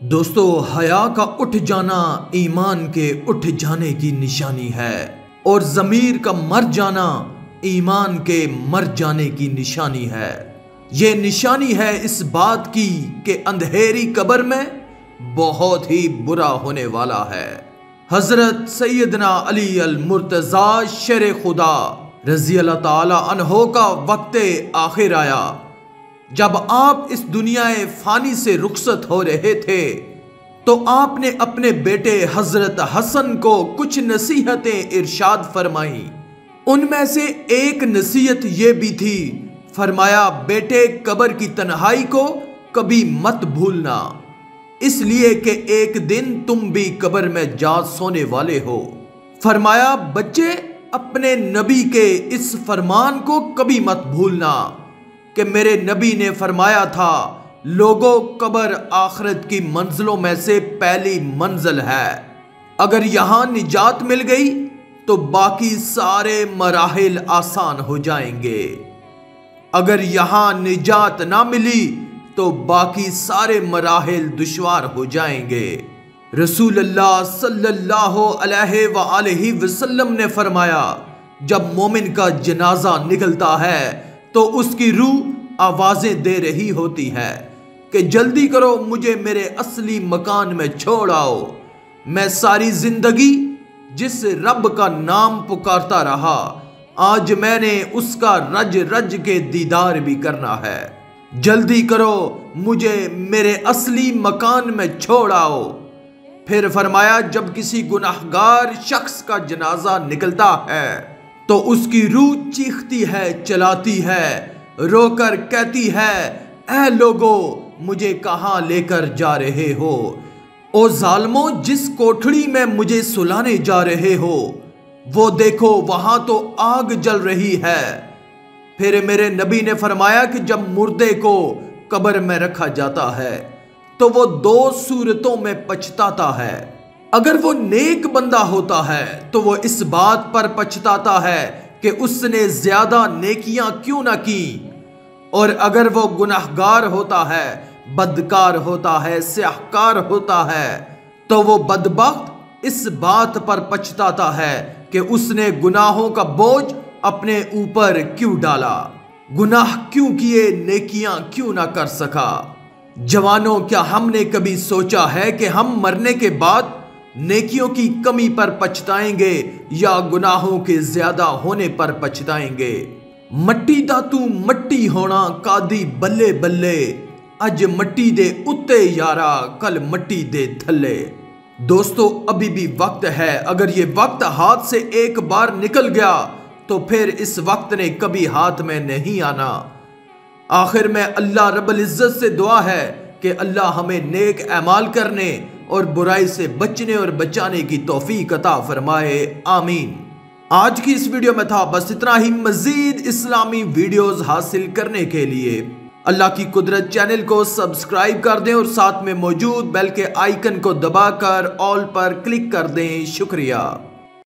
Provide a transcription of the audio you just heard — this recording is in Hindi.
दोस्तों, हया का उठ जाना ईमान के उठ जाने की निशानी है और ज़मीर का मर जाना ईमान के मर जाने की निशानी है। ये निशानी है इस बात की कि अंधेरी कब्र में बहुत ही बुरा होने वाला है। हजरत सैयदना अली अल मुर्तज़ा शेर खुदा रज़ी अल्लाह ताला अन्हो का वक्त आखिर आया। जब आप इस दुनिया फानी से रुखसत हो रहे थे तो आपने अपने बेटे हजरत हसन को कुछ नसीहतें इरशाद फरमाई। उनमें से एक नसीहत ये भी थी, फरमाया बेटे कब्र की तन्हाई को कभी मत भूलना, इसलिए कि एक दिन तुम भी कब्र में जा सोने वाले हो। फरमाया बच्चे अपने नबी के इस फरमान को कभी मत भूलना कि मेरे नबी ने फरमाया था, लोगों कब्र आखिरत की मंजिलों में से पहली मंजिल है। अगर यहां निजात मिल गई तो बाकी सारे मराहिल आसान हो जाएंगे। अगर यहां निजात ना मिली तो बाकी सारे मराहिल दुश्वार हो जाएंगे। रसूलुल्लाह सल्लल्लाहु अलैहि वसल्लम ने फरमाया, जब मोमिन का जनाजा निकलता है तो उसकी रूह आवाजें दे रही होती है कि जल्दी करो, मुझे मेरे असली मकान में छोड़ आओ। मैं सारी जिंदगी जिस रब का नाम पुकारता रहा, आज मैंने उसका रज रज के दीदार भी करना है। जल्दी करो, मुझे मेरे असली मकान में छोड़ आओ। फिर फरमाया, जब किसी गुनाहगार शख्स का जनाजा निकलता है तो उसकी रूह चीखती है, चलाती है, रोकर कहती है, ऐ लोगो मुझे कहां लेकर जा रहे हो? ओ जालमो, जिस कोठड़ी में मुझे सुलाने जा रहे हो वो देखो वहां तो आग जल रही है। फिर मेरे नबी ने फरमाया कि जब मुर्दे को कब्र में रखा जाता है तो वो दो सूरतों में पछताता है। अगर वो नेक बंदा होता है तो वो इस बात पर पछताता है कि उसने ज्यादा नेकियां क्यों ना की, और अगर वो गुनाहगार होता है, बदकार होता है, स्याहकार होता है, तो वो बदबख्त इस बात पर पछताता है कि उसने गुनाहों का बोझ अपने ऊपर क्यों डाला, गुनाह क्यों किए, नेकियां क्यों ना कर सका। जवानों, क्या हमने कभी सोचा है कि हम मरने के बाद नेकियों की कमी पर पछताएंगे या गुनाहों के ज्यादा होने पर पछताएंगे? मट्टी दा तू मट्टी होना कादी बल्ले बल्ले, अज मट्टी दे उत्ते यारा कल मट्टी दे थल्ले। दोस्तों, अभी भी वक्त है। अगर ये वक्त हाथ से एक बार निकल गया तो फिर इस वक्त ने कभी हाथ में नहीं आना। आखिर में अल्लाह रब्बुल इज्जत से दुआ है कि अल्लाह हमें नेक अमाल करने और बुराई से बचने और बचाने की तौफीक अता फरमाए, आमीन। आज की इस वीडियो में था बस इतना ही। मजीद इस्लामी वीडियोस हासिल करने के लिए अल्लाह की कुदरत चैनल को सब्सक्राइब कर दें और साथ में मौजूद बेल के आइकन को दबाकर ऑल पर क्लिक कर दें। शुक्रिया।